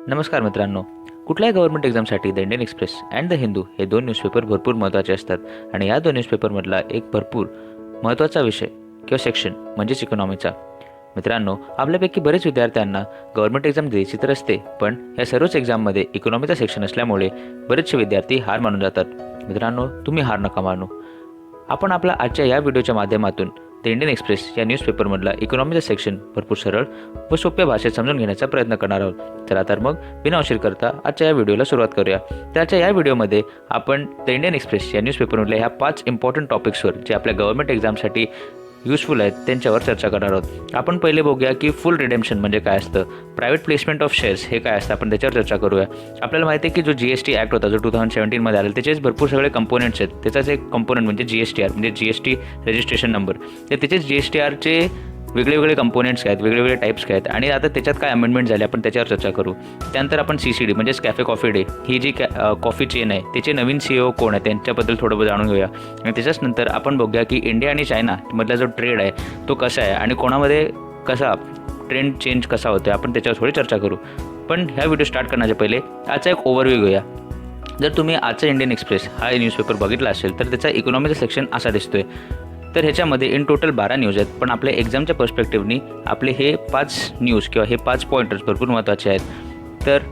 नमस्कार मित्रांनो. कुठल्याही गव्हर्नमेंट एक्झामसाठी the Indian express and the Hindu हे दोन न्यूजपेपर भरपूर महत्त्वाचे असतात आणि या दोन न्यूजपेपरमधला एक भरपूर महत्त्वाचा विषय किंवा सेक्शन म्हणजेच इकॉनॉमीचा. मित्रांनो, आपल्यापैकी बरेच विद्यार्थ्यांना गव्हर्नमेंट एक्झाम द्यायची तर असते, पण या सर्वच एक्झाममध्ये इकॉनॉमीचा सेक्शन असल्यामुळे बरेचसे विद्यार्थी हार मानून जातात. मित्रांनो, तुम्ही हार नका मानू. आपण आपला आजच्या या व्हिडिओच्या माध्यमातून द इंडियन एक्सप्रेस या न्यूजपेपरमधला इकॉनॉमीचा सेक्शन भरपूर सरळ व सोप्या भाषेत समजून घेण्याचा प्रयत्न करणार आहोत. चला तर मग बिना उशीर करता आजच्या या व्हिडिओला सुरुवात करूया. त्याच्या या व्हिडिओमध्ये आपण द इंडियन एक्सप्रेस या न्यूजपेपरमधल्या ह्या 5 इम्पॉर्टंट टॉपिक्सवर जे आपल्या गव्हर्नमेंट एक्झामसाठी युजफुल आहेत त्यांच्यावर चर्चा करणार आहोत. आपण पहिले बघूया की फुल रिडेम्पशन म्हणजे काय असतं, प्रायव्हेट प्लेसमेंट ऑफ शेअर्स हे काय असतं, आपण त्याच्यावर चर्चा करूया. आपल्याला माहिती आहे की जो GST ॲक्ट होता जो 2017मध्ये आला, त्याचेच भरपूर सगळे कंपोनेंट्स आहेत. त्याचाच एक कंपोनंट म्हणजे GSTR म्हणजे GST रजिस्ट्रेशन नंबर. तर त्याचेच GSTRचे वेगळे कंपोनेंट्स काय आहेत, वेगवेगळे टाईप्स काय आहेत आणि आता त्याच्यात काय अमेंडमेंट झाले आपण त्याच्यावर चर्चा करू. त्यानंतर आपण CCD म्हणजेच कॅफे कॉफी डे ही जी कॉफी चेन आहे त्याचे नवीन CEO कोण आहे त्यांच्याबद्दल थोडं जाणून घेऊया. आणि त्याच्याच नंतर आपण बघूया की इंडिया आणि चायना मधला जो ट्रेड आहे तो कसा आहे आणि कोणामध्ये कसा ट्रेंड चेंज कसा होतो आपण त्याच्यावर थोडी चर्चा करू. पण ह्या व्हिडिओ स्टार्ट करण्याच्या पहिले आजचा एक ओव्हरव्ह्यू घेऊया. जर तुम्ही आजचा इंडियन एक्सप्रेस हा न्यूजपेपर बघितला असेल तर त्याचा इकॉनॉमीचा सेक्शन असा दिसतोय. तर ह्याच्यामध्ये इन टोटल 12 न्यूज आहेत, पण आपल्या एक्झामच्या पर्स्पेक्टिव्हनी आपले हे 5 न्यूज किंवा हे 5 पॉईंटर्स भरपूर महत्त्वाचे आहेत. तर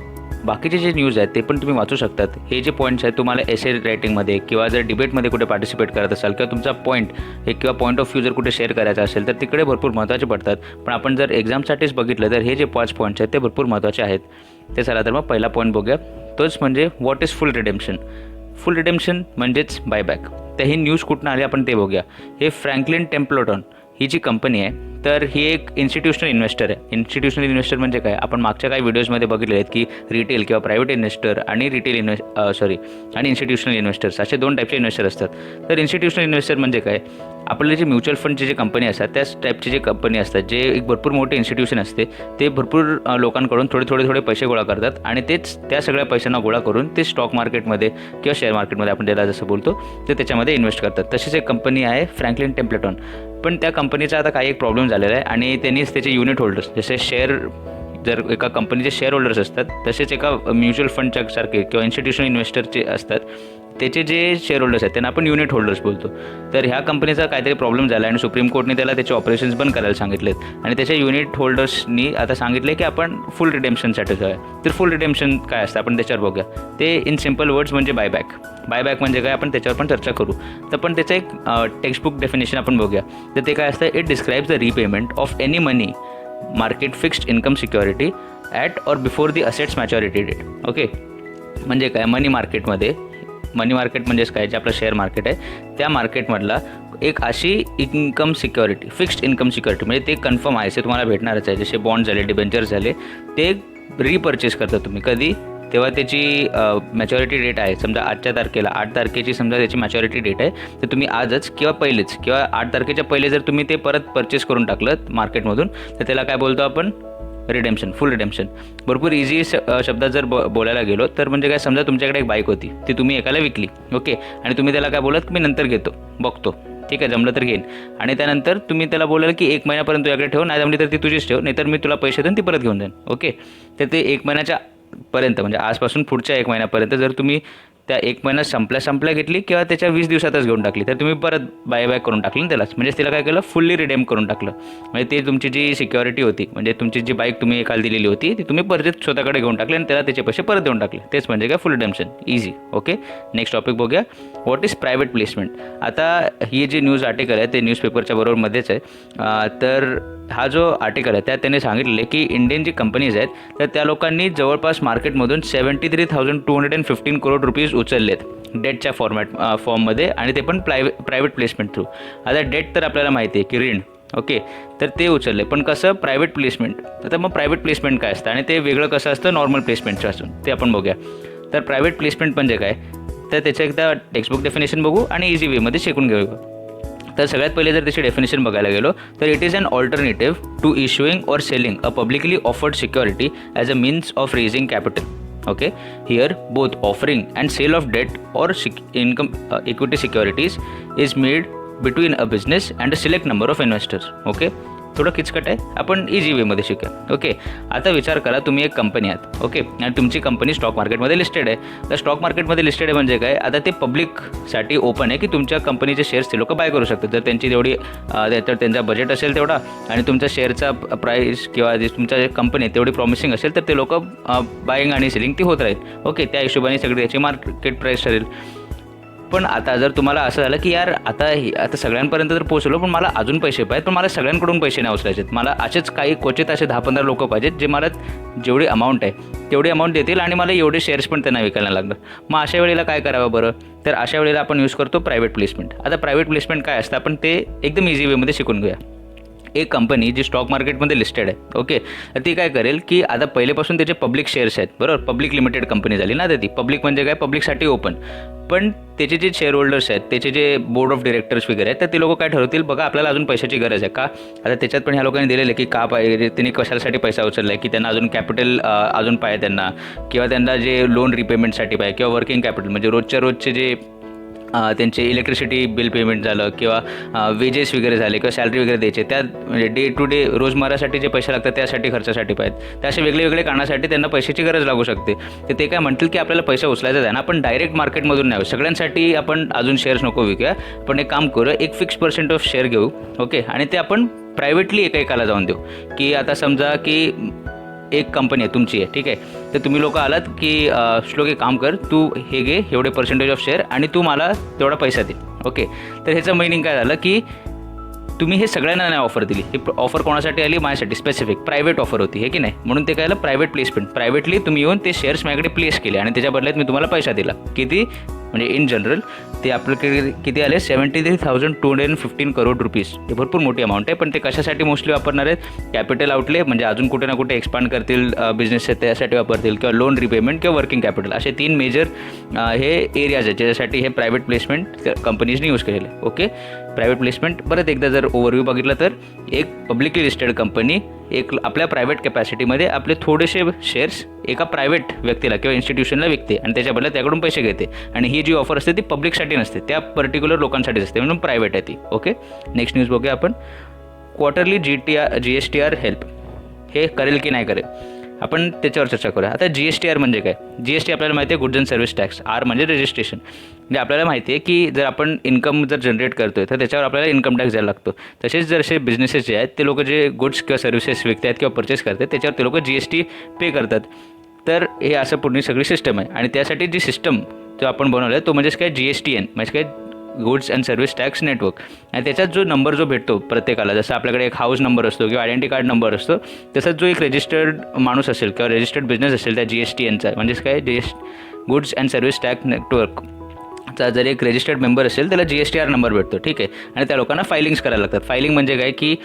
बाकीचे जे न्यूज आहेत ते पण तुम्ही वाचू शकतात. हे जे पॉईंट्स आहेत तुम्हाला एसे रायटिंगमध्ये किंवा जर डिबेटमध्ये कुठे पार्टिसिपेट करत असाल किंवा तुमचा पॉईंट हे किंवा पॉईंट ऑफ व्ह्यू जर कुठे शेअर करायचा असेल तर तिकडे भरपूर महत्त्वाचे पडतात. पण आपण जर एक्झामसाठीच बघितलं तर हे जे 5 पॉईंट्स आहेत ते भरपूर महत्त्वाचे आहेत. ते चला तर मग पहिला पॉईंट बघूया. तोच म्हणजे what is full redemption. Full redemption म्हणजेच बायबॅक. तर ही न्यूज कुठून आली आपण ते बघूया. हे फ्रँकलिन टेम्पल्टन ही जी कंपनी आहे तर ही एक इन्स्टिट्यूशनल इन्व्हेस्टर आहे. इन्स्टिट्यूशनल इन्व्हेस्टर म्हणजे काय, आपण मागच्या काही व्हिडिओजमध्ये बघितले आहेत की रिटेल किंवा प्रायव्हेट इन्व्हेस्टर आणि आणि इन्स्टिट्यूशनल इन्व्हेस्टर्स असे 2 टाईपचे इन्व्हेस्टर असतात. तर इन्स्टिट्यूशनल इन्व्हेस्टर म्हणजे काय, आपले जे म्युच्युअल फंडचे जे कंपनी असतात त्याच टाईपचे जे कंपनी असतात, जे एक भरपूर मोठे इन्स्टिट्यूशन असते ते भरपूर लोकांकडून थोडे पैसे गोळा करतात आणि तेच त्या सगळ्या पैशांना गोळा करून ते स्टॉक मार्केटमध्ये किंवा शेअर मार्केटमध्ये आपण त्याला जसं बोलतो ते त्याच्यामध्ये इन्व्हेस्ट करतात. तशीच एक कंपनी आहे फ्रँकलिन टेम्पल्टन. पण त्या कंपनीचा आता काही एक प्रॉब्लेम झालेला आहे आणि त्यांनीच त्याचे युनिट होल्डर्स जसे शेअर, जर एका कंपनीचे शेअर होल्डर्स असतात तसेच एका म्युच्युअल फंडच्या सारखे किंवा इन्स्टिट्यूशनल इन्व्हेस्टरचे असतात त्याचे जे शेअर होल्डर्स आहेत त्यांना आपण युनिट होल्डर्स बोलतो. तर ह्या कंपनीचा काहीतरी प्रॉब्लेम झाला आणि सुप्रीम कोर्टने त्याला त्याचे ऑपरेशन्स बंद करायला सांगितलेत आणि त्याच्या युनिट होल्डर्सनी आता सांगितले की आपण फुल रिडेम्पशनसाठी जाऊया. तर फुल रिडेम्पशन काय असतं आपण त्याच्यावर बघूया. ते इन सिम्पल वर्ड्स म्हणजे बायबॅक. बायबॅक म्हणजे काय आपण त्याच्यावर पण चर्चा करू. तर पण त्याचं एक टेक्स्टबुक डेफिनेशन आपण बघूया. तर ते काय असतं, it describes the repayment of any money market fixed income security at or before the asset's maturity date. Okay, म्हणजे काय, मनी मार्केट म्हणजेच काय, जे आपलं शेअर मार्केट आहे त्या मार्केटमधला एक अशी income security, fixed income security म्हणजे ते कन्फर्म आहे, ते तुम्हाला भेटणारच आहे. जसे बॉन्ड झाले, डिबेंचर्स झाले, ते रिपर्चेस करता तुम्ही कधी, तेव्हा त्याची मॅच्युरिटी डेट आहे. समजा आजच्या तारखेला 8 तारखेची समजा त्याची मॅच्युरिटी डेट आहे, तर तुम्ही आजच किंवा पहिलेच किंवा 8 तारखेच्या पहिले जर तुम्ही ते परत परचेस करून टाकलं मार्केटमधून तर त्याला काय बोलतो आपण, रिडेम्पशन, फुल रिडेम्पशन. भरपूर इझी शब्दात जर बोलायला गेलो तर म्हणजे काय, समजा तुमच्याकडे एक बाईक होती, ती तुम्ही एकाला विकली. ओके, आणि तुम्ही त्याला काय बोलत, मी नंतर घेतो, बघतो, ठीक आहे, जमलं तर घेईन. आणि त्यानंतर तुम्ही त्याला बोलाल की 1 महिन्यापर्यंत तुझ्याकडे ठेव, नाही जमली तर ती तुझीच ठेव, नाहीतर मी तुला पैसे देऊन ती परत घेऊन जाईन. ओके, तर ते 1 महिन्याच्या पर्यंत म्हणजे आजपासून पुढच्या 1 महिन्यापर्यंत जर तुम्ही त्या 1 महिना संपल्या घेतली किंवा त्याच्या 20 दिवसातच घेऊन टाकली तर तुम्ही परत बायबॅक करून टाकली त्यालाच. म्हणजे तिला काय केलं, फुल्ली रिडेम करून टाकलं. म्हणजे ते तुमची जी सिक्युरिटी होती, म्हणजे तुमची जी बाईक तुम्ही एकाला दिलेली होती ती तुम्ही परत स्वतःकडे घेऊन टाकली आणि त्याला त्याचे पैसे परत देऊन टाकले. तेच म्हणजे काय, full redemption. Easy. Okay, next topic बघूया. What is private placement. आता ही जी न्यूज आर्टिकल आहे ते न्यूजपेपरच्या बरोबरमध्येच आहे. तर हा जो आर्टिकल आहे त्यात त्यांनी सांगितले की इंडियन जी कंपनीज आहेत तर त्या लोकांनी जवळपास मार्केटमधून 73,215 करोड रुपीज उचललेत डेटच्या फॉर्ममध्ये आणि ते पण प्रायव्हेट प्लेसमेंट थ्रू. आता डेट तर आपल्याला माहिती आहे की ऋण. ओके, तर ते उचलले, पण कसं प्रायव्हेट प्लेसमेंट. आता मग प्रायव्हेट प्लेसमेंट काय असतं आणि ते वेगळं कसं असतं नॉर्मल प्लेसमेंटचं असून ते आपण बघूया. तर प्रायव्हेट प्लेसमेंट म्हणजे काय, तर त्याचं एकदा टेक्स्टबुक डेफिनेशन बघू आणि इझी वेमध्ये शिकून घेऊ. तर सगळ्यात पहिले जर त्याची डेफिनेशन बघायला गेलो तर it is an alternative to issuing or selling a publicly offered security as a means of raising capital. Okay, here both offering and sale of debt or equity securities is made between a business and a select number of investors. Okay, थोडं किचकट आहे, आपण easy वेमध्ये शिकूया. Okay, आता विचार करा तुम्ही एक कंपनी आहात. ओके, आणि तुमची कंपनी स्टॉक मार्केटमध्ये लिस्टेड आहे. तर स्टॉक मार्केटमध्ये लिस्टेड आहे म्हणजे काय, आता ते पब्लिकसाठी ओपन आहे की तुमच्या कंपनीचे शेअर्स ते लोक बाय करू शकतात. जर त्यांची तेवढी तर त्यांचा बजेट असेल तेवढा आणि तुमच्या शेअरचा प्राईस किंवा जे तुमच्या कंपनी तेवढी प्रॉमिसिंग असेल तर ते लोक बाईंग आणि सेलिंग ती होत राहील. ओके, त्या हिशोबाने सगळी याची मार्केट प्राईस ठरेल. पण आता जर तुम्हाला असं झालं की यार आता सगळ्यांपर्यंत तर पोहोचलो, पण मला अजून पैसे पाहिजेत, पण मला सगळ्यांकडून पैसे नाही उचलायचे आहेत. मला असेच काही क्वचित असे 10-15 लोक पाहिजेत जे मला जेवढी अमाऊंट आहे तेवढी अमाऊंट देतील आणि मला एवढे शेअर्स पण त्यांना विकायला लागणार. मग अशा वेळेला काय करावं बरं, तर अशा वेळेला आपण यूज करतो प्रायव्हेट प्लेसमेंट. आता प्रायव्हेट प्लेसमेंट काय असतं आपण ते एकदम इझी वेमध्ये शिकून घेऊया. एक कंपनी जी स्टॉक मार्केटमध्ये लिस्टेड आहे, ओके, तर ती काय करेल की आता पहिलेपासून त्याचे पब्लिक शेअर्स आहेत, बरोबर, पब्लिक लिमिटेड कंपनी झाली ना, तर ती पब्लिक म्हणजे काय, पब्लिकसाठी ओपन. पण त्याचे जे शेअर होल्डर्स आहेत, त्याचे जे बोर्ड ऑफ डिरेक्टर्स वगैरे आहेत, तर ते लोक काय ठरवतील, बघा आपल्याला अजून पैशाची गरज आहे का. आता त्याच्यात पण ह्या लोकांनी दिलेलं आहे की का पाहिजे, त्यांनी कशासाठी पैसा उचलला आहे, की त्यांना अजून कॅपिटल अजून पाहिजे त्यांना, किंवा त्यांना जे लोन रिपेमेंटसाठी पाहिजे, किंवा वर्किंग कॅपिटल म्हणजे रोजचे जे त्यांचे इलेक्ट्रिसिटी बिल पेमेंट झालं, किंवा वेजेस वगैरे झाले, किंवा सॅलरी वगैरे द्यायचे, त्या म्हणजे डे टू डे रोजमर्रासाठी जे पैसे लागतात त्यासाठी खर्चासाठी पाहिजेत, त्या असे वेगळे कारणासाठी त्यांना पैशाची गरज लागू शकते. तर ते काय म्हणतील की आपल्याला पैसा उचलायचा आहे ना, आपण डायरेक्ट मार्केटमधून नाही, सगळ्यांसाठी आपण अजून शेअर्स नको विकूया, पण एक काम करू, एक फिक्स पर्सेंट ऑफ शेअर घेऊ. ओके, आणि ते आपण प्रायव्हेटली एकाला जाऊन देऊ. की आता समजा की एक कंपनी आहे तुमची आहे, ठीक आहे, तर तुम्ही लोक आलात की श्लोक एक काम कर, तू हे घे एवढे पर्सेंटेज ऑफ शेअर आणि तू मला तेवढा पैसा दे. ओके, तर ह्याचं मिनिंग काय झालं की तुम्ही हे सगळ्यांना नाही ऑफर दिली, ही ऑफर कोणासाठी आली, माझ्यासाठी स्पेसिफिक प्रायव्हेट ऑफर होती, हे की नाही, म्हणून ते काय झालं प्रायव्हेट प्लेसमेंट. प्रायव्हेटली तुम्ही येऊन ते शेअर्स माझ्याकडे प्लेस केले आणि त्याच्या बदल्यात मी तुम्हाला पैसा दिला. किती म्हणजे इन जनरल ते आपल्याकडे किती आले, 73,215 करोड रुपीज. हे भरपूर मोठी अमाऊंट आहे, पण ते कशासाठी मोस्टली वापरणार आहेत, कॅपिटल आउटले म्हणजे अजून कुठे ना कुठे एक्सपांड करतील बिझनेस त्यासाठी वापरतील, किंवा लोन रिपेमेंट किंवा वर्किंग कॅपिटल, असे 3 मेजर हे एरियाज आहेत ज्याच्यासाठी हे प्रायव्हेट प्लेसमेंट कंपनीजनी यूज केलेलं आहे. ओके, प्रायव्हेट प्लेसमेंट परत एकदा जर ओव्हरव्ह्यू बघितलं तर एक पब्लिकली लिस्टेड कंपनी एक आपल्या प्रायव्हेट कॅपॅसिटीमध्ये आपले थोडेसे शेअर्स एका प्रायव्हेट व्यक्तीला किंवा इन्स्टिट्यूशनला विकते आणि त्याच्या बदल्यात त्याकडून पैसे घेते, आणि ही जी ऑफर असते ती पब्लिकसाठी नसते, त्या पर्टिक्युलर लोकांसाठीच असते, म्हणून प्रायव्हेट आहे ती. ओके, नेक्स्ट न्यूज बघूया आपण. क्वार्टरली GSTR हेल्प हे करेल की नाही करेल, आपण त्याच्यावर चर्चा करूया. आता GSTR म्हणजे काय, GST आपल्याला माहिती आहे, goods and service tax. R म्हणजे रजिस्ट्रेशन. म्हणजे आपल्याला माहिती आहे की जर आपण इन्कम जर जनरेट करतोय तर त्याच्यावर आपल्याला इन्कम टॅक्स द्यायला लागतो. तसेच जर असे बिझनेसेस जे आहेत ते लोक जे गुड्स किंवा सर्व्हिसेस विकतात किंवा परचेस करतात त्याच्यावर ते लोक GST पे करतात. तर हे असं पूर्ण सगळी सिस्टम आहे, आणि त्यासाठी जी सिस्टम जो आपण बनवला आहे तो म्हणजेच काय GSTN म्हणजे काय, goods and service tax network. आणि त्याच्यात जो नंबर जो भेटतो प्रत्येकाला, जसं आपल्याकडे एक हाऊस नंबर असतो किंवा आयडेंटिटी कार्ड नंबर असतो, तसंच जो एक रजिस्टर्ड माणूस असेल किंवा रजिस्टर्ड बिझनेस असेल त्या GSTNचा म्हणजेच काय गुड्स अँड सर्व्हिस टॅक्स नेटवर्कचा जर एक रजिस्टर्ड मेंबर असेल त्याला GSTR नंबर भेटतो, ठीक आहे. आणि त्या लोकांना फायलिंग्स करायला लागतात. फायलिंग म्हणजे काय की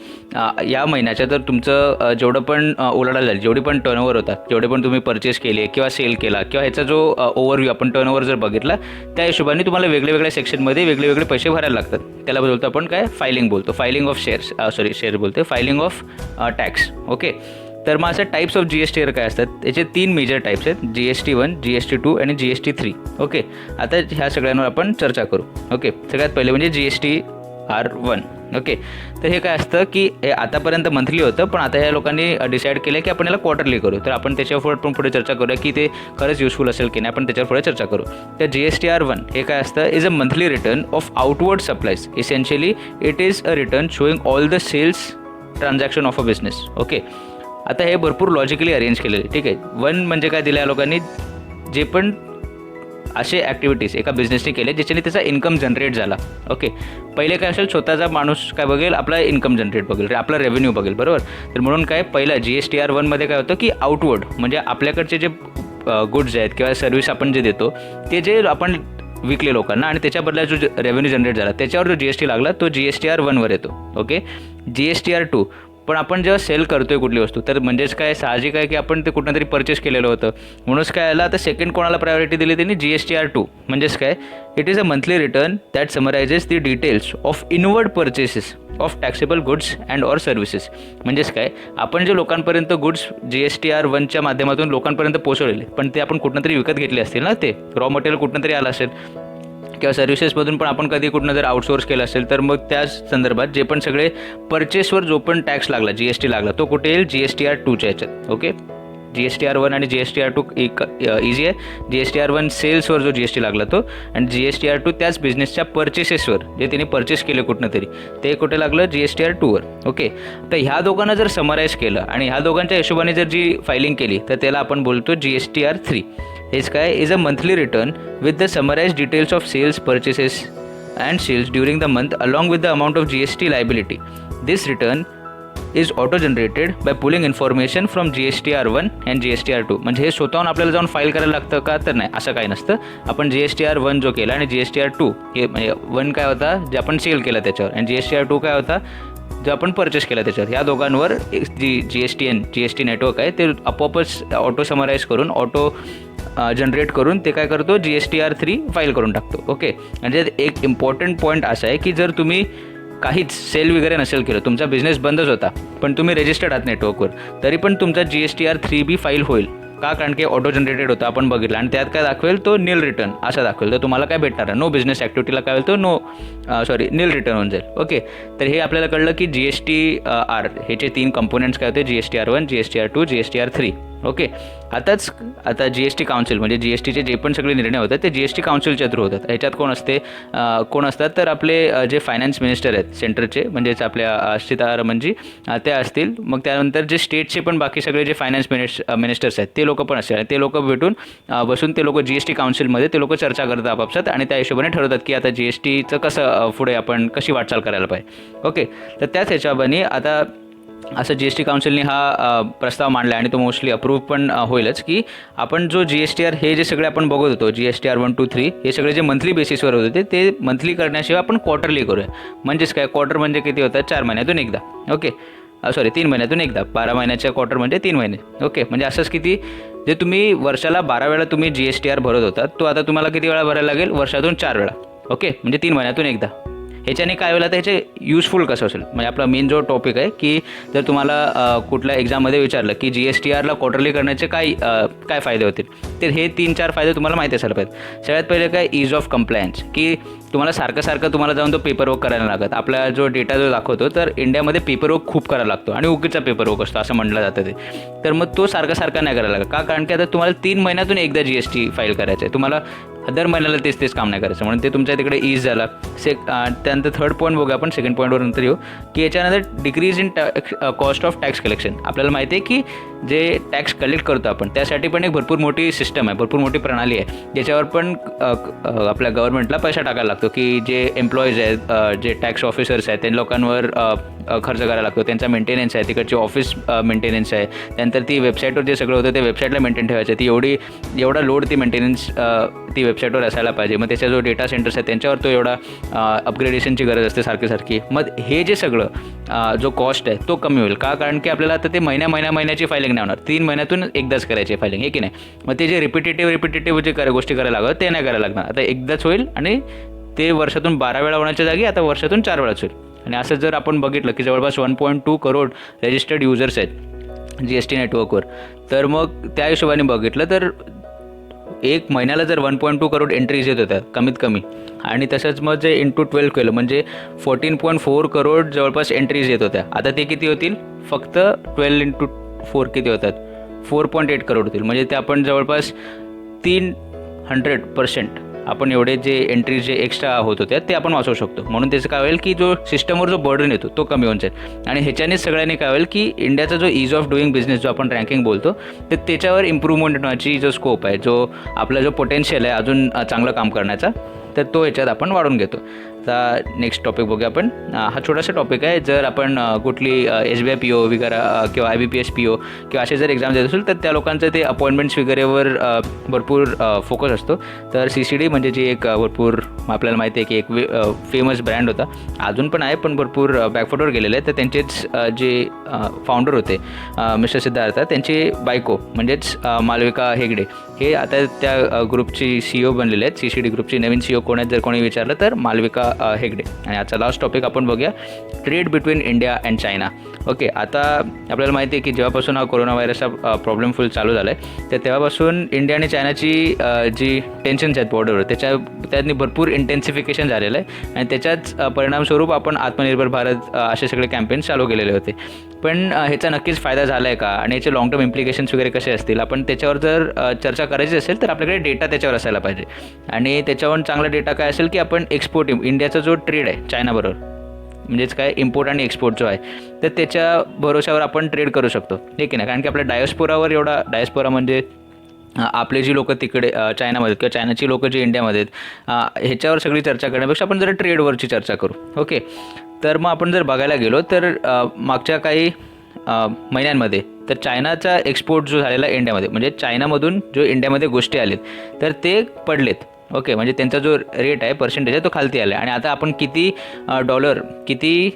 या महिन्याच्या तर तुमचं जेवढं पण उलाढाल झाली, जेवढी पण टर्नओव्हर होता, जेवढे पण तुम्ही परचेस केले किंवा सेल केला, किंवा ह्याचा जो ओव्हरव्ह्यू आपण टर्नओव्हर जर बघितला त्या हिशोबाने तुम्हाला वेगळ्या सेक्शनमध्ये वेगळे पैसे भरायला लागतात. त्याला बोलतो आपण काय, फायलिंग बोलतो, फायलिंग ऑफ शेअर बोलतो, फायलिंग ऑफ टॅक्स. ओके, तर मग असं टाईप्स ऑफ GSTR काय असतात, त्याचे 3 मेजर टाईप्स आहेत, GST1, GST2 आणि GST3. ओके, आता ह्या सगळ्यांवर आपण चर्चा करू. ओके, सगळ्यात पहिले म्हणजे GSTR1. ओके, तर हे काय असतं की हे आतापर्यंत मंथली होतं, पण आता ह्या लोकांनी डिसाईड केलं की आपण याला क्वार्टरली करू. तर आपण त्याच्यावर पण पुढे चर्चा करूया की ते खरंच युजफुल असेल की नाही, आपण त्याच्यावर पुढे चर्चा करू. तर GSTR1 हे काय असतं, is a monthly return of outward supplies. Essentially it is a return showing all the sales transaction of a business. Okay, आता हे भरपूर लॉजिकली अरेंज केलेले, ठीक आहे. 1 म्हणजे काय दिलं या लोकांनी, जे पण असे ॲक्टिव्हिटीज एका बिझनेसने केले ज्याच्याने त्याचा इन्कम जनरेट झाला. ओके, पहिले काय असेल, स्वतःचा माणूस काय बघेल, आपला इन्कम जनरेट बघेल, आपला रेव्हेन्यू बघेल, बरोबर. तर म्हणून काय पहिला GSTR1मध्ये काय होतं की आउटवर्ड म्हणजे आपल्याकडचे जे गुड्स आहेत किंवा सर्व्हिस आपण जे देतो ते जे आपण विकले लोकांना आणि त्याच्या बदल्यात जो रेव्हेन्यू जनरेट झाला त्याच्यावर जो GST लागला तो GSTR1वर येतो. ओके, GSTR2 पण आपण जेव्हा सेल करतोय कुठली वस्तू, तर म्हणजेच काय साहजिक आहे की आपण ते कुठं तरी परचेस केलेलं होतं, म्हणूनच काय आलं, आता सेकंड कोणाला प्रायोरिटी दिली त्यांनी, GSTR2. म्हणजेच काय, it is a monthly return that summarises the details of inward purchases of taxable goods and or services. म्हणजेच काय, आपण जे लोकांपर्यंत गुड्स GSTR1च्या माध्यमातून लोकांपर्यंत पोहोचवलेले, पण ते आपण कुठं तरी विकत घेतले असतील ना, ते रॉ मटेरियल कुठं तरी आलं असेल, किंवा सर्व्हिसेसमधून पण आपण कधी कुठनं जर आउटसोर्स केलं असेल तर मग त्याच संदर्भात जे पण सगळे परचेसवर जो पण टॅक्स लागला, GST लागला, तो कुठे येईल, GSTR2च्या याच्यात. ओके, GSTR1 आणि GSTR2 एक इझी आहे. GSTR1 सेल्सवर जो GST लागला तो, आणि GSTR2 त्याच बिझनेसच्या परचेसेसवर जे तिने परचेस केले कुठनं तरी, ते कुठे लागलं, GSTR2वर. ओके, तर ह्या दोघांना जर समराईज केलं आणि ह्या दोघांच्या हिशोबाने जर जी फायलिंग केली तर त्याला आपण बोलतो GSTR3. हेच काय, is a monthly return with the summarise details of sales, purchases and sales during the month along with the amount of GST liability. This return is auto generated by pulling information from GSTR1 and GSTR2. म्हणजे हे स्वतःहून आपल्याला जाऊन file करायला लागतं का, तर नाही, असं काही नसतं. आपण GSTR1 जो केला आणि GSTR2, हे म्हणजे 1 काय होता, जे आपण सेल केला त्याच्यावर, आणि GSTR2 काय होता, जो आपण परचेस केला त्याच्यावर, ह्या दोघांवर जी GST नेटवर्क आहे ते आपोआपच ऑटो समराईज करून, ऑटो जनरेट करून ते काय करतो, GSTR3 फाईल करून टाकतो. ओके, म्हणजे एक इम्पॉर्टंट पॉईंट असा आहे की जर तुम्ही काहीच सेल वगैरे नसेल केलं, तुमचा बिझनेस बंदच होता, पण तुम्ही रजिस्टर्ड आहात नेटवर्कवर, तरी पण तुमचा GSTR3 फाईल होईल. का, कारण की ऑटो जनरेटेड होतं, आपण बघितलं, आणि त्यात काय दाखवेल, तो नील रिटर्न असं दाखवेल. तर तुम्हाला काय भेटणार आहे, नो बिझनेस ॲक्टिव्हिटीला काय होईल, तो नील रिटर्न होऊन जाईल. ओके, तर हे आपल्याला कळलं की GSTR ह्याचे 3 कंपोनेंट्स काय होते, GSTR1, GSTR2, GSTR3. ओके, आता GST काउन्सिल म्हणजे GSTचे जे पण सगळे निर्णय होतात ते GST काउन्सिलच्या थ्रू होतात. ह्याच्यात कोण असतात, तर आपले जे फायनान्स मिनिस्टर आहेत सेंटरचे, म्हणजेच आपल्या सीतारामनजी, ते असतील. मग त्यानंतर जे स्टेटचे पण बाकी सगळे जे फायनान्स मिनिस्टर्स आहेत ते लोक पण असतील, आणि ते लोक भेटून बसून ते लोक GST काउन्सिलमध्ये ते लोक चर्चा करतात आपापसात, आणि त्या हिशोबाने ठरवतात की आता GSTचं कसं पुढे आपण कशी वाटचाल करायला पाहिजे. ओके, तर त्याच ह्याच्याबाने आता असं GST काउन्सिलने हा प्रस्ताव मांडला, आणि तो मोस्टली अप्रूव्ह पण होईलच, की आपण जो GSTR हे जे सगळे आपण बघत होतो, GSTR1, 2, 3 हे सगळे जे मंथली बेसिसवर होते ते मंथली करण्याशिवाय आपण क्वार्टरली करूया. म्हणजेच काय, क्वार्टर म्हणजे किती होतात, 4 महिन्यातून एकदा. ओके, 3 महिन्यातून एकदा, 12 महिन्याच्या क्वार्टर म्हणजे 3 महिने. ओके, म्हणजे असंच किती, जे तुम्ही वर्षाला 12 वेळा तुम्ही GSTR भरत होता, तो आता तुम्हाला किती वेळा भरायला लागेल, वर्षातून 4 वेळा. ओके, म्हणजे 3 महिन्यातून एकदा. ह्याच्याने काय होईल, आता ह्याचे युजफुल कसं असेल, म्हणजे आपला मेन जो टॉपिक आहे की जर तुम्हाला कुठल्या एक्झाममध्ये विचारलं की GSTRला क्वार्टरली करण्याचे काय फायदे होतील, तर हे 3-4 फायदे तुम्हाला माहिती असायला पाहिजे. सगळ्यात पहिले काय, ईज ऑफ कंप्लायन्स, की तुम्हाला सारखं तुम्हाला जाऊन तो पेपरवर्क करायला लागत. आपला जो डेटा जो दाखवतो, तर इंडियामध्ये पेपरवर्क खूप करायला लागतो, आणि उगीचा पेपरवर्क असतो असं म्हटलं जातं ते. तर मग तो सारखा नाही करायला लागत. का, कारण की आता तुम्हाला 3 महिन्यातून एकदा GST फाईल करायचं आहे, तुम्हाला दर महिन्याला तेच काम नाही करायचं, म्हणून ते तुमच्या तिकडे ईज झाला. त्यानंतर थर्ड पॉईंट बघूया आपण, सेकंड पॉईंटवर नंतर येऊ, की याच्यानंतर decrease in cost of tax collection. आपल्याला माहिती आहे की जे टॅक्स कलेक्ट करतो आपण, त्यासाठी पण एक भरपूर मोठी सिस्टम आहे, भरपूर मोठी प्रणाली आहे, ज्याच्यावर पण आपल्या गव्हर्नमेंटला पैसा टाकायला लागतो, की जे एम्प्लॉईज आहेत, जे टॅक्स ऑफिसर्स आहेत, त्या लोकांवर खर्च करायला लागतो, त्यांचा मेंटेनन्स आहे, तिकडची ऑफिस मेंटेनन्स आहे, त्यानंतर ती वेबसाईटवर जे सगळं होतं ते वेबसाईटला मेंटेन ठेवायचं आहे, ती एवढा लोड ती मेंटेनन्स ती वेबसाईटवर असायला पाहिजे. मग त्याच्या जो डेटा सेंटर्स आहेत त्यांच्यावर तो एवढा अपग्रेडेशनची गरज असते सारखी. मग हे जे सगळं जो कॉस्ट आहे तो कमी होईल. का, कारण की आपल्याला आता ते महिन्याची फायलिंग नाही होणार, 3 महिन्यातून एकदाच करायची फायलिंग, आहे की नाही. मग ते जे रिपिटेटिव्ह जे गोष्टी करायला लागतात ते नाही करायला लागणार, आता एकदाच होईल, आणि ते वर्षातून 12 वेळा होण्याच्या जागी आता वर्षातून 4 वेळाच होईल. आणि असं जर आपण बघितलं की जवळपास 1.2 करोड रजिस्टर्ड युजर्स आहेत GST नेटवर्कवर, तर मग त्या हिशोबाने बघितलं तर एक महिन्याला जर 1.2 करोड एंट्रीज येत होत्या कमीत कमी, आणि तसंच मग जे इंटू 12 केलं म्हणजे 14.4 करोड जवळपास एंट्रीज येत होत्या. आता ते किती होतील, फक्त 12 × 4 किती होतात, 4.8 करोड होतील. म्हणजे ते आपण जवळपास 300% आपण एवढे जे एंट्रीज जे एक्स्ट्रा होत होत्या ते आपण वाचवू शकतो. म्हणून त्याचं काय होईल की जो सिस्टमवर जो बर्डन येतो तो कमी होऊन जाईल, आणि ह्याच्यानेच सगळ्यांनी काय होईल की इंडियाचा जो ईज ऑफ डुईंग बिझनेस जो आपण रँकिंग बोलतो, तर त्याच्यावर इम्प्रूव्हमेंट होण्याची जो स्कोप आहे, जो आपला जो पोटेन्शियल आहे अजून चांगलं काम करण्याचा, तर तो ह्याच्यात आपण वाढून घेतो. आता नेक्स्ट टॉपिक बघूया आपण. हा छोटासा टॉपिक आहे. जर आपण कुठली SBI PO वगैरे किंवा IBPS PO किंवा असे जर एक्झाम देत असेल तर त्या लोकांचं ते अपॉइंटमेंट्स वगैरेवर भरपूर फोकस असतो. तर CCD म्हणजे जी एक भरपूर आपल्याला माहिती आहे की एक फेमस ब्रँड होता, अजून पण आहे पण भरपूर बॅकफुटवर गेलेले आहे. तर त्यांचेच जे फाउंडर होते मिस्टर सिद्धार्थ, त्यांची बायको म्हणजेच मालविका हेगडे हे आता त्या ग्रुपची CEO बनलेले आहेत. CCD ग्रुपची नवीन CEO कोण आहेत जर कोणी विचारलं तर मालविका हेगडे. आणि आजचा लास्ट टॉपिक आपण बघूया, trade between India and China. Okay, आता आपल्याला माहिती आहे की जेव्हापासून हा कोरोना व्हायरसचा प्रॉब्लेम फुल चालू झाला आहे, तर तेव्हापासून इंडिया आणि चायनाची जी टेन्शन्स आहेत बॉर्डरवर त्यांनी भरपूर इंटेन्सिफिकेशन झालेलं आहे. आणि त्याच्याच परिणामस्वरूप आपण आत्मनिर्भर भारत असे सगळे कॅम्पेन चालू केलेले होते. पण ह्याचा नक्कीच फायदा झाला आहे का, आणि याचे लाँग टर्म इम्प्लिकेशन्स वगैरे कसे असतील, आपण त्याच्यावर जर चर्चा करायची असेल तर आपल्याकडे डेटा त्याच्यावर असायला पाहिजे. आणि त्याच्यावर चांगला डेटा काय असेल की आपण एक्सपोर्ट, इंडियाचा जो ट्रेड आहे चायनाबरोबर, म्हणजेच काय इम्पोर्ट आणि एक्सपोर्ट जो आहे, तर त्याच्या भरोशावर आपण ट्रेड करू शकतो, ठीक आहे ना. कारण की आपल्या डायस्पोरावर डायस्पोरा म्हणजे आपले जी लोकं तिकडे चायनामध्ये किंवा चायनाची लोकं जी इंडियामध्ये आहेत, ह्याच्यावर सगळी चर्चा करण्यापेक्षा आपण जरा ट्रेडवरची चर्चा करू. ओके, तर मग आपण जर बघायला गेलो तर मागच्या काही महिन्यांमध्ये तर चायनाचा एक्सपोर्ट जो झालेला इंडियामध्ये, म्हणजे चायनामधून जो इंडियामध्ये गोष्टी आलेत तर ते पडलेत. ओके, म्हणजे त्यांचा जो रेट आहे, पर्सेंटेज आहे, तो खालती आला आहे. आणि आता आपण किती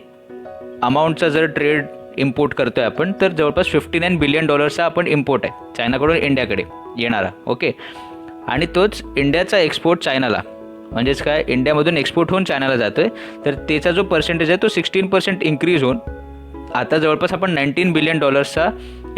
अमाऊंटचा जर ट्रेड इम्पोर्ट करतो आहे आपण, तर जवळपास $59 बिलियन आपण इम्पोर्ट आहे चायनाकडून इंडियाकडे येणारा. ओके, आणि तोच इंडियाचा एक्सपोर्ट चायनाला, म्हणजेच काय इंडियामधून एक्सपोर्ट होऊन चायनाला जातो आहे, तर त्याचा जो पर्सेंटेज आहे तो 16% इन्क्रीज होऊन आता जवळपास आपण $19 बिलियन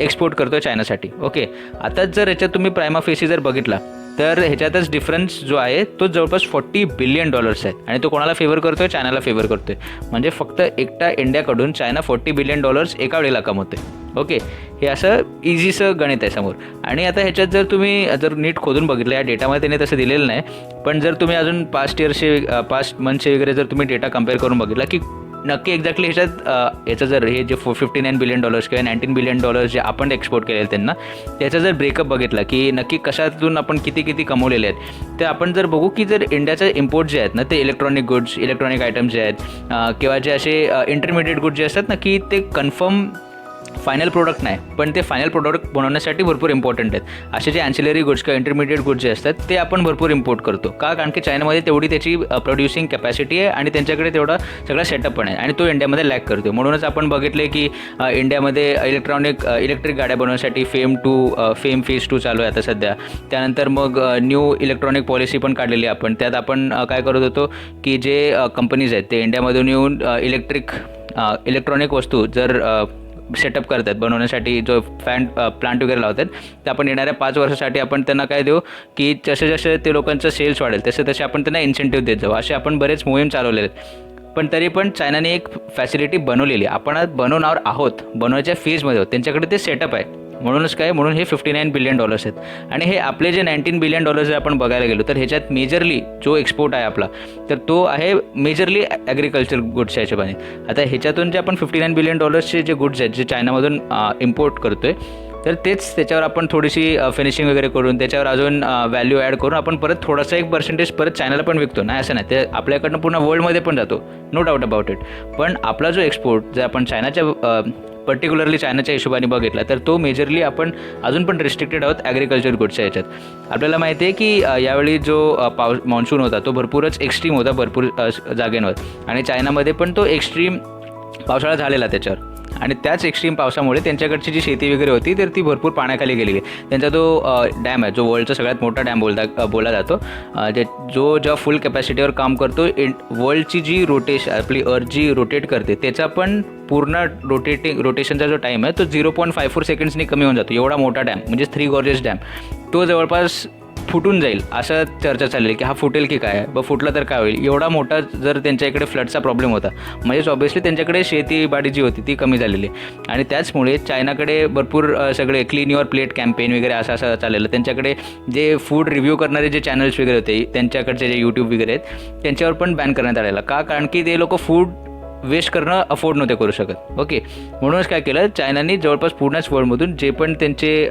एक्सपोर्ट करतो आहे चायनासाठी. ओके, आता जर याच्यात तुम्ही प्रायमा फेसी जर बघितला तर ह्याच्यातच डिफरन्स जो आहे तो जवळपास $40 बिलियन आहे. आणि तो कोणाला फेवर करतो आहे? चायनाला फेवर करतो आहे. म्हणजे फक्त एकटा इंडियाकडून चायना $40 बिलियन एका वेळेला कमवते. ओके, हे असं इझीसं गणित आहे समोर. आणि आता ह्याच्यात जर तुम्ही नीट खोदून बघितलं, या डेटामध्ये त्याने तसं दिलेलं नाही, पण जर तुम्ही अजून पास्ट मंथचे वगैरे जर तुम्ही डेटा कम्पेअर करून बघितला की नक्की एक्झॅक्टली ह्याचं जर हे जे $59 बिलियन किंवा $19 बिलियन जे आपण एक्सपोर्ट केलेले त्यांना, त्याचा जर ब्रेकअप बघितला की नक्की कशातून आपण किती कमवलेले आहेत, तर आपण जर बघू की जर इंडियाचे इम्पोर्ट जे आहेत ना, ते इलेक्ट्रॉनिक आयटम्स जे आहेत किंवा जे असे इंटरमिडिएट गुड्स जे असतात ना, की ते कन्फर्म फायनल प्रोडक्ट नाही, पण ते फायनल प्रोडक्ट बनवण्यासाठी भरपूर इम्पॉर्टंट आहेत. असे जे ॲन्सिलरी गुड्स किंवा इंटरमिडिएट गुड्स जे असतात ते आपण भरपूर इम्पोर्ट करतो. का? कारण की चायनामध्ये तेवढी त्याची प्रोड्युसिंग कॅपॅसिटी आहे आणि त्यांच्याकडे तेवढा सगळा सेटअप पण आहे, आणि तो इंडियामध्ये लॅक करतो. म्हणूनच आपण बघितले की इंडियामध्ये इलेक्ट्रिक गाड्या बनवण्यासाठी फेम फेज 2 चालू आहे आता सध्या. त्यानंतर मग न्यू इलेक्ट्रॉनिक पॉलिसी पण काढलेली आपण. त्यात आपण काय करत होतो की जे कंपनीज आहेत ते इंडियामधून येऊन इलेक्ट्रॉनिक वस्तू जर सेटअप करतात बनवण्यासाठी, जो प्लांट वगैरे लावतात, तर आपण येणाऱ्या 5 वर्षासाठी आपण त्यांना काय देऊ की जसे ते लोकांचं सेल्स वाढेल तसे आपण त्यांना इन्सेंटिव्ह देत जाऊ. असे आपण बरेच मोहीम चालवलेले आहेत. पण तरी पण चायनाने एक फॅसिलिटी बनवलेली, आपण आज बनवणार आहोत, बनवायच्या फेजमध्ये आहोत, त्यांच्याकडे ते सेटअप आहे. म्हणून हे $59 बिलियन आहेत. आणि हे आपले जे $19 बिलियन जर आपण बघायला गेलो तर ह्याच्यात मेजरली जो एक्सपोर्ट आहे आपला, तर तो आहे मेजरली ॲग्रिकल्चर गुड्सच्या हिशोबाने. आता ह्याच्यातून जे आपण $59 बिलियन जे गुड्स आहेत जे चायनामधून इम्पोर्ट करतो आहे, तर त्याच्यावर आपण थोडीशी फिनिशिंग वगैरे करून त्याच्यावर अजून व्हॅल्यू ॲड करून आपण परत थोडासा एक पर्सेंटेज परत चायनाला पण विकतो. नाही असं नाही, ते आपल्याकडनं पूर्ण वर्ल्डमध्ये पण जातो, नो डाऊट अबाउट इट. पण आपला जो एक्सपोर्ट जर आपण पर्टिक्युलरली चायनाच्या हिशोबाने बघितला तर तो मेजरली आपण अजून पण रिस्ट्रिक्टेड आहोत ॲग्रिकल्चर गुड्सच्या ह्याच्यात. आपल्याला माहिती आहे की यावेळी जो मॉन्सून होता तो भरपूरच एक्स्ट्रीम होता भरपूर जागेंवर, आणि चायनामध्ये पण तो एक्स्ट्रीम पावसाळा झालेला त्याच्यावर. आणि त्याच एक्स्ट्रीम पावसामुळे त्यांच्याकडची जी शेती वगैरे होती तर ती भरपूर पाण्याखाली गेलेली. त्यांचा जो डॅम आहे, जो वर्ल्डचा सगळ्यात मोठा डॅम बोलला जातो, जो जेव्हा फुल कॅपॅसिटीवर काम करतो, वर्ल्डची जी आपली अर्थ जी रोटेट करते त्याचा पण पूर्ण रोटेशनचा जो टाईम आहे तो 0.54 सेकंड्सनी कमी होऊन जातो. एवढा मोठा डॅम, म्हणजे 3 गॉर्जेस डॅम, तो जवळपास फुटून जाईल असं चर्चा चालली की हा फुटेल की काय, फुटला तर काय होईल. एवढा मोठा जर त्यांच्या इकडे फ्लडचा प्रॉब्लेम होता, म्हणजेच ऑब्व्हियसली त्यांच्याकडे शेतीबाडी जी होती ती कमी झालेली. आणि त्याचमुळे चायनाकडे भरपूर सगळे क्लीन युअर प्लेट कॅम्पेन वगैरे असं चाललेलं. त्यांच्याकडे जे फूड रिव्ह्यू करणारे जे चॅनल्स वगैरे होते, त्यांच्याकडचे जे यूट्यूब वगैरे आहेत, त्यांच्यावर पण बॅन करण्यात आलेलं. का? कारण की ते लोक फूड वेस्ट करणं अफोर्ड नव्हते करू शकत. ओके, म्हणूनच काय केलं, चायनाने जवळपास पूर्णच वर्ल्डमधून जे पण त्यांचे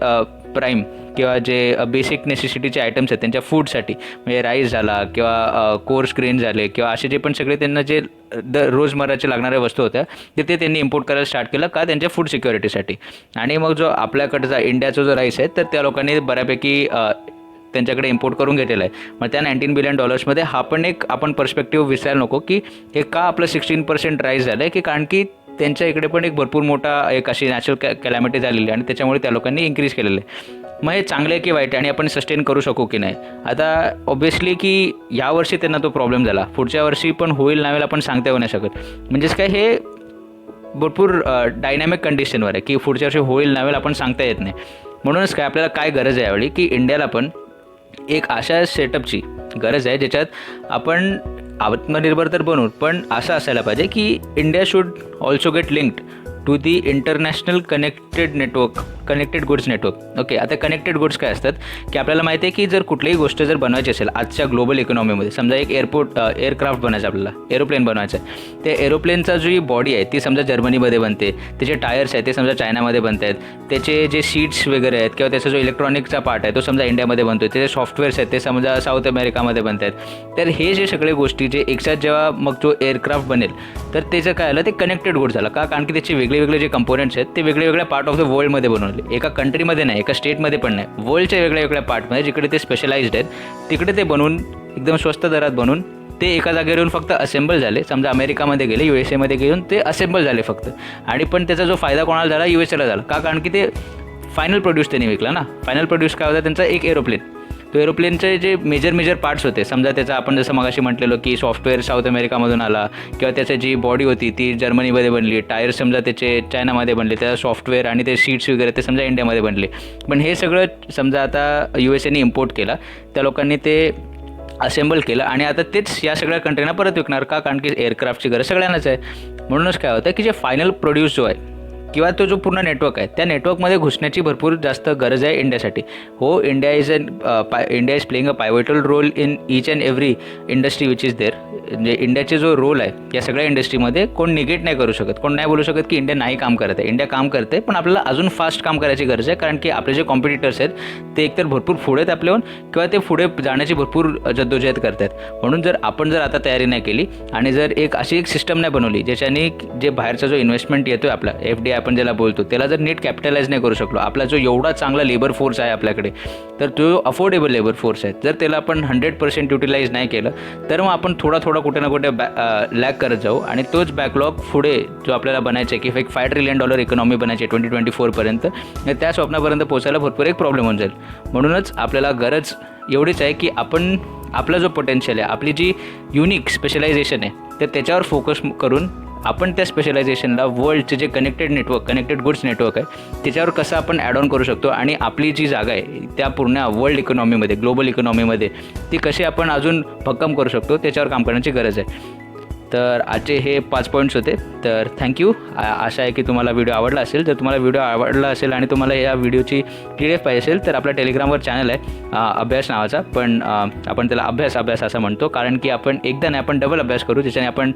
प्राईम किंवा जे बेसिक नेसेसिटीचे आयटम्स आहेत त्यांच्या फूडसाठी, म्हणजे राईस झाला किंवा कोर्स ग्रेन झाले किंवा असे जे पण सगळे त्यांना जे रोजमर्राचे लागणाऱ्या वस्तू होत्या ते त्यांनी इम्पोर्ट करायला स्टार्ट केलं. का? त्यांच्या फूड सिक्युरिटीसाठी. आणि मग जो आपल्याकडचा इंडियाचा जो राईस आहे तर त्या लोकांनी बऱ्यापैकी त्यांच्याकडे इम्पोर्ट करून घेतलेला आहे. मग त्या $19 बिलियन हा पण एक आपण पर्स्पेक्टिव्ह विसरायला नको की हे का आपलं 16% राईज झालं आहे, की कारण की त्यांच्या इकडे पण एक भरपूर मोठा एक अशी नॅचरल कॅलॅमिटी झालेली आणि त्याच्यामुळे त्या लोकांनी इन्क्रीज केलेलं आहे. मग हे चांगलं आहे की वाईट आणि आपण सस्टेन करू शकू की नाही. आता ऑब्व्हियसली की यावर्षी त्यांना तो प्रॉब्लेम झाला, पुढच्या वर्षी पण होईल नाही आपण सांगता येऊ नाही शकत. म्हणजेच काय हे भरपूर डायनॅमिक कंडिशनवर आहे की पुढच्या वर्षी होईल नाही आपण सांगता येत नाही. म्हणूनच काय आपल्याला काय गरज आहे यावेळी की इंडियाला पण एक अशा सेटअपची गरज आहे ज्याच्यात आपण आत्मनिर्भर तर बनवू, पण असं असायला पाहिजे की India should also get linked to the international connected goods network. Okay, आता कनेक्टेड गुड्स काय असतात की आपल्याला माहिती आहे की जर कुठलीही गोष्ट जर बनवायची असेल आजच्या ग्लोबल इकॉनॉमीमध्ये, समजा एक एअरक्राफ्ट बनायचं, आपल्याला एरोप्लेन बनवायचं आहे, त्या एरोप्लेनचा जी बॉडी आहे ती समजा जर्मनीमध्ये बनते, त्याचे टायर्स आहेत ते समजा चायनामध्ये बनत आहेत, त्याचे जे सीट्स वगैरे आहेत किंवा त्याचा जो इलेक्ट्रॉनिकचा पार्ट आहे तो समजा इंडियामध्ये बनतो, त्याचे सॉफ्टवेअर्स आहेत ते समजा साऊथ अमेरिकामध्ये बनत आहेत. तर हे जे सगळे गोष्टी जे एकसाथ जेव्हा मग जो एअरक्राफ्ट बनेल तर त्याचं काय आलं, ते कनेक्टेड गुड झालं. का? कारण की त्याचे वेगळे जे कंपोनेंट्स आहेत ते वेगवेगळ्या पार्ट ऑफ द वर्ल्डमध्ये बनवले, एका कंट्रीमध्ये नाही, एका स्टेटमध्ये पण नाही, वर्ल्डच्या वेगळ्या पार्टमध्ये जिकडे ते स्पेशलाइज्ड आहेत तिकडे ते बनवून एकदम स्वस्त दरात बनवून ते एका जागेवर येऊन फक्त असेंबल झाले. समजा अमेरिकामध्ये गेले, USA घेऊन ते असेंबल झाले फक्त, आणि पण त्याचा जो फायदा कोणाला झाला, USA झाला. का? कारण की ते फायनल प्रोड्यूस त्यांनी विकला ना. फायनल प्रोड्यूस काय होता त्यांचा, एक एरोप्लेन. तो एरोप्लेनचे जे मेजर पार्ट्स होते, समजा त्याचा आपण जसं मगाशी म्हटलेलो की सॉफ्टवेअर साऊथ अमेरिकामधून आला किंवा त्याची जी बॉडी होती ती जर्मनीमध्ये बनली, टायर समजा त्याचे चायनामध्ये बनले, त्याचा सॉफ्टवेअर आणि ते सीट्स वगैरे ते समजा इंडियामध्ये बनले. पण हे सगळं समजा आता USAने इम्पोर्ट केला, त्या लोकांनी ते असेंबल केलं आणि आता तेच या सगळ्या कंट्रीना परत विकणार. का? कारण की एअरक्राफ्टची गरज सगळ्यांनाच आहे. म्हणूनच काय होतं की जे फायनल प्रोड्यूस जो आहे किंवा तो जो पूर्ण नेटवर्क आहे त्या नेटवर्कमध्ये घुसण्याची भरपूर जास्त गरज आहे इंडियासाठी. हो, India is playing a pivotal role in each and every industry which is there. म्हणजे इंडियाचे जो रोल आहे या सगळ्या इंडस्ट्रीमध्ये कोण निगेट नाही करू शकत, कोण नाही बोलू शकत की इंडिया नाही काम करत आहे. इंडिया काम करते, पण आपल्याला अजून फास्ट काम करायची गरज आहे. कारण की आपले जे कॉम्पिटिटर्स आहेत ते एकतर भरपूर पुढे आहेत आपल्याहून किंवा ते पुढे जाण्याची भरपूर जद्दोजहद करत आहेत. म्हणून जर आपण आता तयारी नाही केली आणि जर अशी एक सिस्टम नाही बनवली ज्याच्याने जे बाहेरचा जो इन्व्हेस्टमेंट येतो आहे आपला FDI आपण ज्याला बोलतो, त्याला जर नीट कॅपिटलाइज नाही करू शकलो, आपला जो एवढा चांगला लेबर फोर्स आहे आपल्याकडे, तर तो अफोर्डेबल लेबर फोर्स आहे, जर त्याला आपण 100% युटिलाइज नाही केलं तर मग आपण थोडा कुठे ना कुठे लॅग करत जाऊ आणि तोच बॅकलॉग पुढे जो आपल्याला बनायचं आहे की एक $5 ट्रिलियन इकॉनॉमी बनायची 2024पर्यंत, त्या स्वप्नापर्यंत पोहोचायला भरपूर एक प्रॉब्लेम होऊन जाईल. म्हणूनच आपल्याला गरज एवढीच आहे की आपण आपला जो पोटेन्शियल आहे, आपली जी युनिक स्पेशलायझेशन आहे, तर त्याच्यावर फोकस करून आपण त्या स्पेशलायझेशनला वर्ल्डचे जे कनेक्टेड गुड्स नेटवर्क आहे त्याच्यावर कसं आपण ॲड ऑन करू शकतो आणि आपली जी जागा आहे त्या पूर्ण वर्ल्ड इकॉनॉमीमध्ये, ग्लोबल इकॉनॉमीमध्ये ती कशी आपण अजून भक्कम करू शकतो त्याच्यावर काम करण्याची गरज आहे. तर आजचे हे 5 पॉईंट्स होते. तर थँक्यू. आशा आहे की तुम्हाला व्हिडिओ आवडला असेल. जर तुम्हाला व्हिडिओ आवडला असेल आणि तुम्हाला या व्हिडिओची PDF पाहिजे असेल तर आपल्या टेलिग्रामवर चॅनल आहे अभ्यास नावाचा, पण आपण त्याला अभ्यास असं म्हणतो कारण की आपण एकदा नाही, आपण डबल अभ्यास करू, ज्याच्याने आपण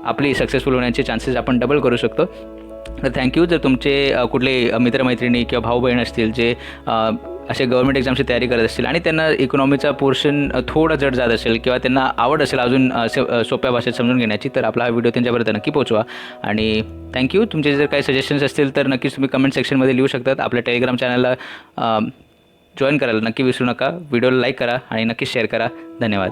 आपली सक्सेसफुल होण्याचे चान्सेस आपण डबल करू शकतो. तर थँक्यू. जर तुमचे कुठले मित्रमैत्रिणी किंवा भाऊ बहीण असतील जे असे गव्हर्मेंट एक्झामची तयारी करत असतील आणि त्यांना इकॉनॉमीचा पोर्शन थोडा जड जात असेल किंवा त्यांना आवड असेल अजून सोप्या भाषेत समजून घेण्याची, तर आपला हा व्हिडिओ त्यांच्यापर्यंत नक्की पोहोचवा. आणि थँक्यू. तुमचे जर काही सजेशन्स असतील तर नक्कीच तुम्ही कमेंट सेक्शनमध्ये लिहू शकतात. आपल्या टेलिग्राम चॅनलला जॉईन करायला नक्की विसरू नका. व्हिडिओला लाईक करा आणि नक्कीच शेअर करा. धन्यवाद.